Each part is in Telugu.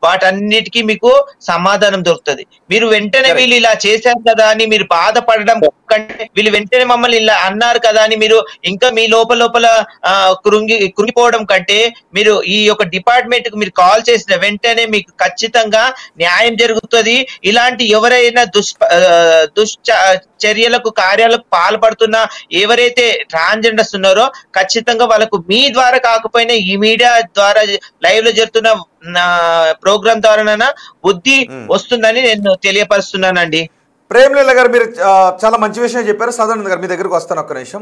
వాటన్నిటికీ మీకు సమాధానం దొరుకుతుంది. మీరు వెంటనే వీళ్ళు ఇలా చేశారు కదా అని మీరు బాధపడడం కంటే, వీళ్ళు వెంటనే మమ్మల్ని ఇలా అన్నారు కదా అని మీరు ఇంకా మీ లోపల కృంగిపోవడం కంటే, మీరు ఈ యొక్క డిపార్ట్మెంట్ కు మీరు కాల్ చేసిన వెంటనే మీకు ఖచ్చితంగా న్యాయం జరుగుతుంది. ఇలాంటి ఎవరైనా చర్యలకు కార్యాలకు పాల్పడుతున్న ఎవరైతే ట్రాన్స్జెండర్స్ ఉన్నారో ఖచ్చితంగా వాళ్ళకు మీ ద్వారా కాకపోయినా ఈ మీడియా ద్వారా లైవ్ లో జరుగుతున్న ప్రోగ్రామ్ ద్వారా బుద్ధి వస్తుందని నేను తెలియపరుస్తున్నానండి. ప్రేమ్లీల గారు మీరు చాలా మంచి విషయం చెప్పారు. సదానంద్ గారు మీ దగ్గరకు వస్తాను ఒక్క నిమిషం.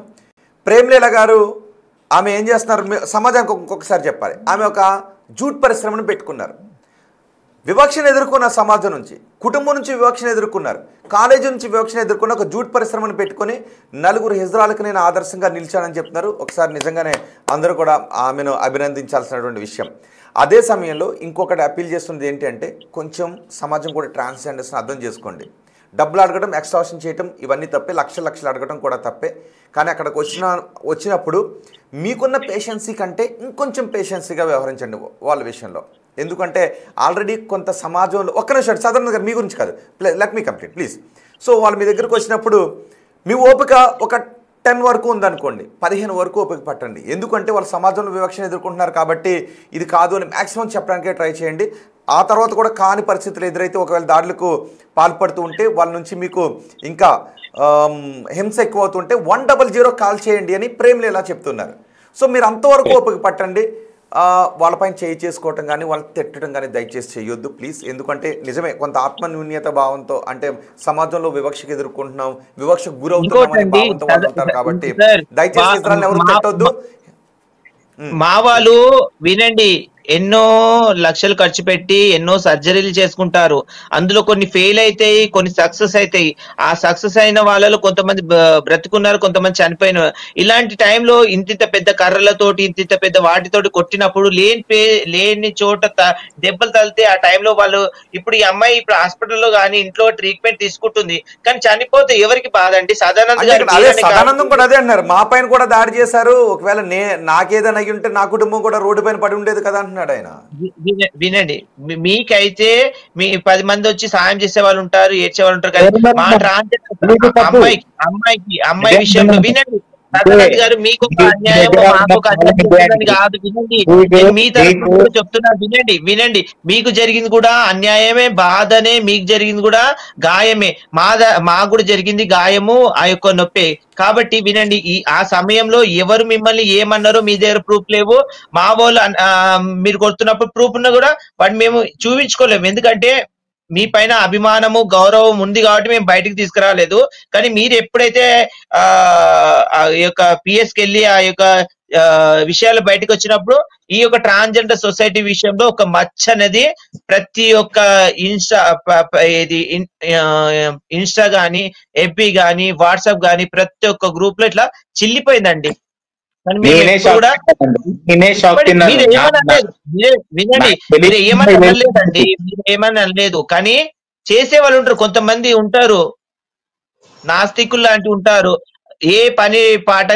ప్రేమ్లీల గారు ఆమె ఏం చేస్తున్నారు సమాజానికి ఇంకొకసారి చెప్పాలి. ఆమె ఒక జూట్ పరిశ్రమను పెట్టుకున్నారు. వివక్షను ఎదుర్కొన్న సమాజం నుంచి, కుటుంబం నుంచి వివక్షను ఎదుర్కొన్నారు, కాలేజీ నుంచి వివక్షను ఎదుర్కొన్న ఒక జూట్ పరిశ్రమను పెట్టుకొని నలుగురు హిజ్రాలకు నేను ఆదర్శంగా నిలిచానని చెప్తున్నారు. ఒకసారి నిజంగానే అందరూ కూడా ఆమెను అభినందించాల్సినటువంటి విషయం. అదే సమయంలో ఇంకొకటి అప్పీల్ చేస్తున్నది ఏంటి అంటే, కొంచెం సమాజం కూడా ట్రాన్స్జెండర్స్ని అర్థం చేసుకోండి. డబ్బులు అడగడం, ఎక్స్ట్రాక్షన్ చేయడం ఇవన్నీ తప్పే, లక్షలు అడగడం కూడా తప్పే. కానీ అక్కడికి వచ్చినప్పుడు మీకున్న పేషెన్సీ కంటే ఇంకొంచెం పేషెన్సీగా వ్యవహరించండి వాళ్ళ విషయంలో. ఎందుకంటే ఆల్రెడీ కొంత సమాజంలో ఒక్క నిమిషం సాధారణ గారు మీ గురించి కాదు, let me complete please. So వాళ్ళు మీ దగ్గరకు వచ్చినప్పుడు మీ ఓపిక ఒక 10 వరకు ఉందనుకోండి, 15 వరకు ఓపిక పట్టండి. ఎందుకంటే వాళ్ళు సమాజంలో వివక్షను ఎదుర్కొంటున్నారు కాబట్టి ఇది కాదు అని మ్యాక్సిమం చెప్పడానికే ట్రై చేయండి. ఆ తర్వాత కూడా కాని పరిస్థితులు ఎదురైతే ఒకవేళ దాడులకు పాల్పడుతూ ఉంటే వాళ్ళ నుంచి మీకు ఇంకా హింస ఎక్కువ అవుతుంటే 100 కాల్ చేయండి అని ప్రేమ్లీల చెప్తున్నారు. సో మీరు అంతవరకు ఓపిక పట్టండి. వాళ్ళపైన చేయి చేసుకోవటం కానీ వాళ్ళని తిట్టడం కానీ దయచేసి చేయొద్దు ప్లీజ్. ఎందుకంటే నిజమే కొంత ఆత్మన్యూన్యత భావంతో, అంటే సమాజంలో వివక్షకు ఎదుర్కొంటున్నాం, వివక్షకు గురవుతున్నాం భావంతో వాళ్ళు ఉంటారు. కాబట్టి దయచేసి ఇతరులను ఎవరు తిట్టొద్దు. మా వాళ్ళు వినండి, ఎన్నో లక్షలు ఖర్చు పెట్టి ఎన్నో సర్జరీలు చేసుకుంటారు. అందులో కొన్ని ఫెయిల్ అవుతాయి, కొన్ని సక్సెస్ అవుతాయి. ఆ సక్సెస్ అయిన వాళ్ళలో కొంతమంది బ్రతుకున్నారు, కొంతమంది చనిపోయినారు. ఇలాంటి టైంలో ఇంత పెద్ద కర్రలతోటి ఇంత పెద్ద వాటితోటి కొట్టినప్పుడు లేని చోట దెబ్బలు తగిలితే ఆ టైంలో వాళ్ళు, ఇప్పుడు ఈ అమ్మాయి ఇప్పుడు హాస్పిటల్లో కానీ ఇంట్లో ట్రీట్మెంట్ తీసుకుంటుంది, కానీ చనిపోతే ఎవరికి బాధ అండి? సదానందం కూడా అదే అన్నారు, మా పైన కూడా దాడి చేశారు, ఒకవేళ నాకేదైనా అయ్యి ఉంటే నా కుటుంబం కూడా రోడ్డు పైన పడి ఉండేది కదా అంటున్నాడు ఆయన. వినండి, మీకైతే మీ 10 మంది వచ్చి సాయం చేసే వాళ్ళు ఉంటారు, ఏడ్చే వాళ్ళు ఉంటారు, కానీ మా అమ్మాయి విషయంలో వినండి గారు, మీకు ఒక అన్యాయం మాకు ఒక అన్యాయం కాదు. వినండి, మీ తరఫున చెప్తున్నా, వినండి. మీకు జరిగింది కూడా అన్యాయమే, బాధనే. మీకు జరిగింది కూడా గాయమే, మాకు కూడా జరిగింది గాయము, ఆ యొక్క నొప్పే. కాబట్టి వినండి, ఆ సమయంలో ఎవరు మిమ్మల్ని ఏమన్నారో మీ దగ్గర ప్రూఫ్ లేవు. మా వాళ్ళు మీరు కొడుతున్నప్పుడు ప్రూఫ్ ఉన్నా కూడా వాటిని మేము చూపించుకోలేము. ఎందుకంటే మీ పైన అభిమానము, గౌరవం ఉంది కాబట్టి మేము బయటికి తీసుకురాలేదు. కానీ మీరు ఎప్పుడైతే ఆ యొక్క పిఎస్కి వెళ్ళి ఆ యొక్క విషయాలు బయటకు వచ్చినప్పుడు ఈ యొక్క ట్రాన్స్జెండర్ సొసైటీ విషయంలో ఒక మచ్చ అనేది ప్రతి ఒక్క ఇన్స్టా గానీ, ఎఫ్బి గానీ, వాట్సాప్ గానీ ప్రతి ఒక్క గ్రూప్ లో ఇట్లా చిల్లిపోయిందండి. ఏమని అనలేదు, కానీ చేసే వాళ్ళు ఉంటారు, కొంతమంది ఉంటారు, నాస్తికులు లాంటి ఉంటారు, ఏ పని పాట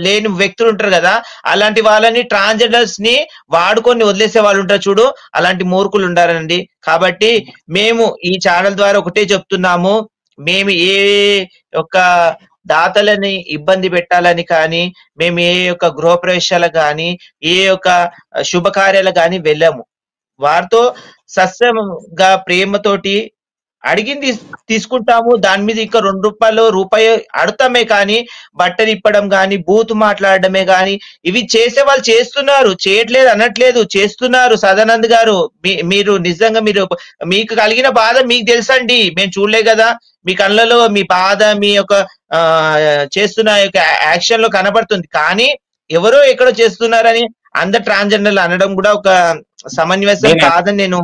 లేని వ్యక్తులు ఉంటారు కదా, అలాంటి వాళ్ళని ట్రాన్స్జెండర్స్ ని వాడుకొని వదిలేసే వాళ్ళు ఉంటారు చూడు, అలాంటి మూర్ఖులు ఉండారండి. కాబట్టి మేము ఈ ఛానల్ ద్వారా ఒకటే చెప్తున్నాము, మేము ఏ యొక్క దాతలని ఇబ్బంది పెట్టాలని కానీ, మేము ఏ యొక్క గృహప్రవేశాలకు కానీ, ఏ యొక్క శుభకార్యాలకు కానీ వెళ్ళాము. వారితో సస్యంగా ప్రేమతోటి అడిగింది తీసుకుంటాము. దాని మీద ఇంకా రూపాయి అడుగుతామే కానీ, బట్టలు ఇప్పడం కానీ, బూతు మాట్లాడడమే కానీ, ఇవి చేసే వాళ్ళు చేస్తున్నారు, చేయట్లేదు అనట్లేదు, చేస్తున్నారు. సదానంద్ గారు, మీరు నిజంగా మీకు కలిగిన బాధ మీకు తెలుసండి, మేము చూడలే కదా. మీ కళ్ళలో మీ బాధ, మీ యొక్క చేస్తున్న యొక్క యాక్షన్ లో కనబడుతుంది. కానీ ఎవరో ఎక్కడో చేస్తున్నారని అందరు ట్రాన్స్జెండర్లు అనడం కూడా ఒక సమన్వయం కాదని నేను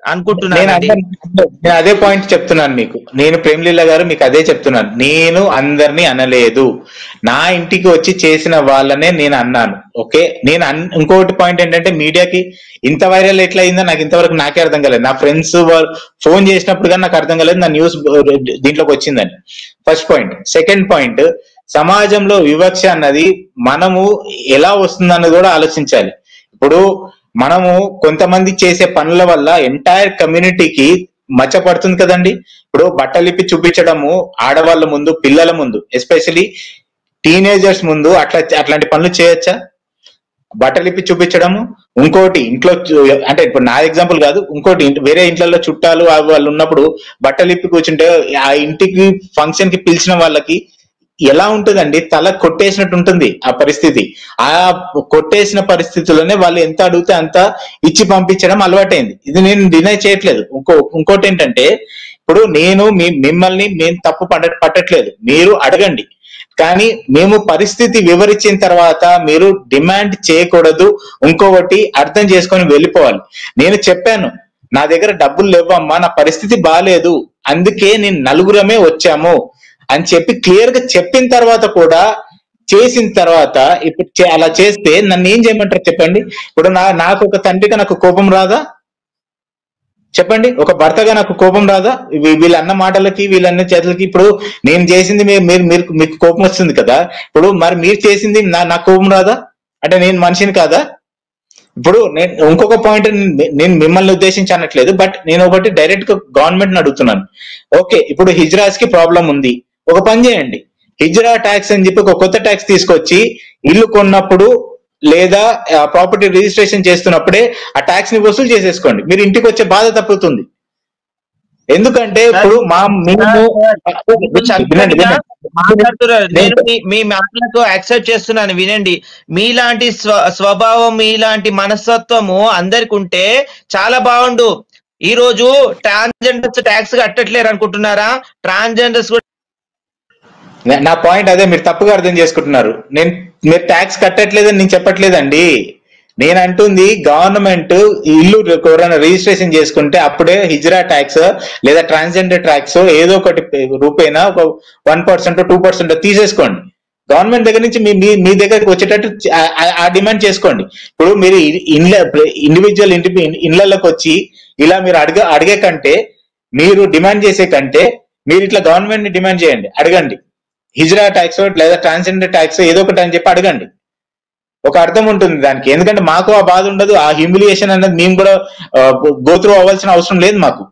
అనుకుంటున్నాను. నేను అదే పాయింట్ చెప్తున్నాను మీకు. నేను ప్రేమ్లీల గారు మీకు అదే చెప్తున్నాను, నేను అందరినీ అనలేదు, నా ఇంటికి వచ్చి చేసిన వాళ్ళనే నేను అన్నాను. ఓకే, నేను ఇంకొకటి పాయింట్ ఏంటంటే, మీడియాకి ఇంత వైరల్ ఎట్లా అయిందో నాకు ఇంతవరకు నాకే అర్థం కాలేదు. నా ఫ్రెండ్స్ ఫోన్ చేసినప్పుడు కానీ నాకు అర్థం కాలేదు నా న్యూస్ దీంట్లోకి వచ్చిందని. First point. సెకండ్ పాయింట్, సమాజంలో వివక్ష అన్నది మనము ఎలా వస్తుందన్నది కూడా ఆలోచించాలి. ఇప్పుడు మనము కొంతమంది చేసే పనుల వల్ల ఎంటైర్ కమ్యూనిటీకి మచ్చ పడుతుంది కదండి. ఇప్పుడు బట్టలిప్పి చూపించడము ఆడవాళ్ళ ముందు, పిల్లల ముందు, ఎస్పెషలీ టీనేజర్స్ ముందు అట్లాంటి పనులు చేయొచ్చా? బట్టలిప్పి చూపించడము. ఇంకోటి ఇంట్లో అంటే ఇప్పుడు నా ఎగ్జాంపుల్ కాదు, ఇంకోటి వేరే ఇంట్లో చుట్టాలు వాళ్ళు ఉన్నప్పుడు బట్టలిప్పి కూర్చుంటే ఆ ఇంటికి ఫంక్షన్ కి పిలిచిన వాళ్ళకి ఎలా ఉంటుందండి? తల కొట్టేసినట్టు ఉంటుంది ఆ పరిస్థితి. ఆ కొట్టేసిన పరిస్థితుల్లోనే వాళ్ళు ఎంత అడిగితే అంత ఇచ్చి పంపించడం అలవాటైంది. ఇది నేను డినై చేయట్లేదు. ఇంకోటి ఏంటంటే, ఇప్పుడు నేను మిమ్మల్ని మేము తప్పు పట్టట్లేదు, మీరు అడగండి. కానీ మేము పరిస్థితి వివరించిన తర్వాత మీరు డిమాండ్ చేయకూడదు. ఇంకొకటి అర్థం చేసుకొని వెళ్ళిపోవాలి. నేను చెప్పాను, నా దగ్గర డబ్బులు లేవమ్మా, నా పరిస్థితి బాగాలేదు, అందుకే నేను నలుగురమే వచ్చాము అని చెప్పి క్లియర్ గా చెప్పిన తర్వాత కూడా చేసిన తర్వాత ఇప్పుడు అలా చేస్తే నన్ను ఏం చేయమంటారు చెప్పండి? ఇప్పుడు నాకు ఒక తండ్రిగా నాకు కోపం రాదా? చెప్పండి. ఒక భర్తగా నాకు కోపం రాదా? వీళ్ళన్న మాటలకి వీళ్ళన్న చేతులకి ఇప్పుడు నేను చేసింది మీకు కోపం వస్తుంది కదా. ఇప్పుడు మరి మీరు చేసింది నాకు కోపం రాదా? అంటే నేను మనిషిని కాదా? ఇప్పుడు నేను ఇంకొక పాయింట్, నేను మిమ్మల్ని ఉద్దేశించి అనట్లేదు, బట్ నేను ఒకటి డైరెక్ట్ గా గవర్నమెంట్ అడుగుతున్నాను. ఓకే, ఇప్పుడు హిజ్రాస్ కి ప్రాబ్లం ఉంది, ఒక పని చేయండి, హిజ్రా ట్యాక్స్ అని చెప్పి ఒక కొత్త ట్యాక్స్ తీసుకొచ్చి ఇల్లు కొన్నప్పుడు లేదా ప్రాపర్టీ రిజిస్ట్రేషన్ చేస్తున్నప్పుడే ఆ ట్యాక్స్ ని వసూలు చేసేసుకోండి. మీరు ఇంటికి వచ్చే బాధ తప్పుతుంది. ఎందుకంటే ఇప్పుడు నేను మీ మాటలకు యాక్సెప్ట్ చేస్తున్నాను, వినండి. మీలాంటి స్వభావం, మీలాంటి మనస్తత్వము అందరికి ఉంటే చాలా బాగుండు. ఈ రోజు ట్రాన్స్జెండర్స్ ట్యాక్స్ కట్టట్లేరు అనుకుంటున్నారా? ట్రాన్స్జెండర్స్ కూడా. నా పాయింట్ అదే, మీరు తప్పుగా అర్థం చేసుకుంటున్నారు. మీరు ట్యాక్స్ కట్టట్లేదని నేను చెప్పట్లేదండి. నేను అంటుంది గవర్నమెంట్ ఇల్లు ఎవరైనా రిజిస్ట్రేషన్ చేసుకుంటే అప్పుడే హిజ్రా ట్యాక్స్ లేదా ట్రాన్స్జెండర్ ట్యాక్స్ ఏదో ఒకటి రూపేనా ఒక 1% 2% తీసేసుకోండి. గవర్నమెంట్ దగ్గర నుంచి మీ దగ్గరకు వచ్చేటట్టు ఆ డిమాండ్ చేసుకోండి. ఇప్పుడు మీరు ఇండివిజువల్ ఇళ్లలోకి వచ్చి ఇలా మీరు అడిగే కంటే, మీరు డిమాండ్ చేసే కంటే మీరు ఇట్లా గవర్నమెంట్ ని డిమాండ్ చేయండి, అడగండి. హిజ్రా ట్యాక్స్ లేదా ట్రాన్స్జెండర్ ట్యాక్స్ ఏదో ఒకటి అని చెప్పి అడగండి. ఒక అర్థం ఉంటుంది దానికి. ఎందుకంటే మాకు ఆ బాధ ఉండదు, ఆ హ్యూమిలియేషన్ అనేది మేము కూడా గోత్రూ అవ్వాల్సిన అవసరం లేదు మాకు.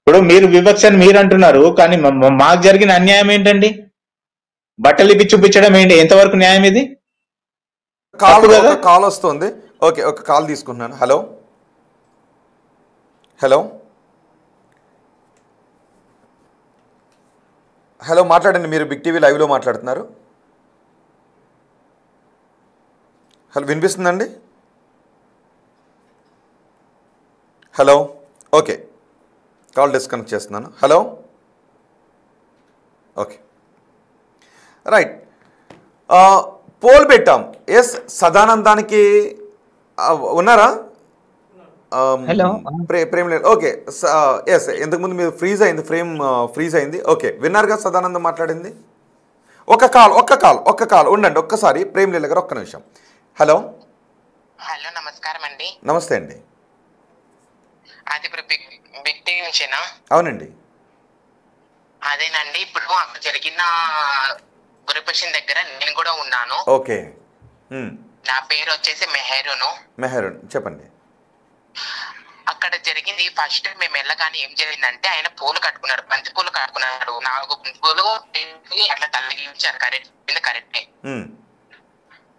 ఇప్పుడు మీరు వివక్ష అని మీరు అంటున్నారు, కానీ మాకు జరిగిన అన్యాయం ఏంటండి? బట్టలు ఇప్పి చూపించడం ఏంటి? ఎంతవరకు న్యాయం ఇది? కాల్ వస్తుంది. ఓకే, ఒక కాల్ తీసుకుంటున్నాను. హలో హలో హలో మాట్లాడండి. మీరు బిగ్ టీవీ లైవ్లో మాట్లాడుతున్నారు. హలో, వినిపిస్తుందండి? హలో, ఓకే, కాల్ డిస్కనెక్ట్ చేస్తున్నాను. Hello, okay, right. పోల్ పెట్టాం. ఎస్, సదానందానికి ఉన్నారా? హలో, ప్రేమ్ లేదు. ఓకే, ఎస్, ఇంతకుముందు మీరు ఫ్రీజ్ అయింది, ఫ్రీజ్ అయింది. ఓకే, విన్నారుగా సదానందం మాట్లాడింది. ఒక్క కాల్ ఉండండి ఒక్కసారి. ప్రేమ్ లీల గారు ఒక్క నిమిషం. హలో హలో, నమస్కారం అండి. నమస్తే అండి. అది ఇప్పుడు బిగ్ టీవీ నుంచేనా? అవునండి. అదేనండి, ఇప్పుడు అక్కడ జరిగిన గురుపక్షన్ దగ్గర నేను కూడా ఉన్నాను. ఓకే, నా పేరు వచ్చేసి మెహరూన్, చెప్పండి. అక్కడ జరిగింది, ఫస్ట్ మేము వెళ్ళగానే ఏం జరిగిందంటే ఆయన పూలు కట్టుకున్నాడు, బంతి పూలు కట్టుకున్నాడు. 4 పూలు అట్లా తొలగించారు. కరెక్టే.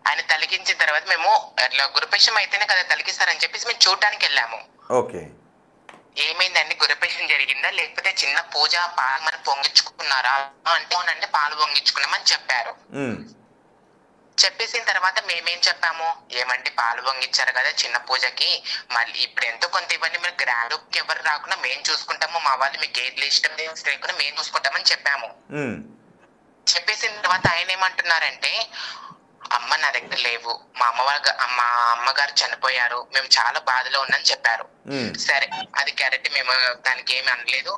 ఆయన తొలగించిన తర్వాత మేము అట్లా గురుపక్షం అయితేనే కదా తొలగిస్తారని చెప్పేసి మేము చూడటానికి వెళ్ళాము. ఓకే, ఏమైందండి, గురుపక్షం జరిగిందా లేకపోతే చిన్న పూజ పాలు పొంగించుకున్నారా అంటే అవునండి పాలు పొంగించుకున్నామని చెప్పారు. చెప్పేసిన తర్వాత మేమేం చెప్పాము, ఏమండి పాలు పొంగిచ్చారు కదా చిన్న పూజకి, మళ్ళీ ఇప్పుడు ఎంతో కొంత ఇవ్వండి, మీరు గ్రాండ్ ఎవరు రాకుండా మేము చూసుకుంటాము, మా వాళ్ళు మీకు ఏది ఇష్టం లేకుండా మేము చూసుకుంటామని చెప్పాము. చెప్పేసిన తర్వాత ఆయన ఏమంటున్నారంటే, అమ్మ నా దగ్గర లేవు, మా అమ్మగారు చనిపోయారు, మేము చాలా బాధలో ఉన్నామని చెప్పారు. సరే, అది కరెక్ట్, మేము దానికి ఏమి అనలేదు.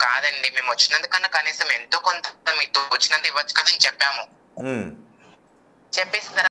కాదండి, మేము వచ్చినందుకన్నా కనీసం ఎంతో కొంత మీకు వచ్చినంత ఇవ్వచ్చు కదా అని చెప్పాము. చెప్పేసిన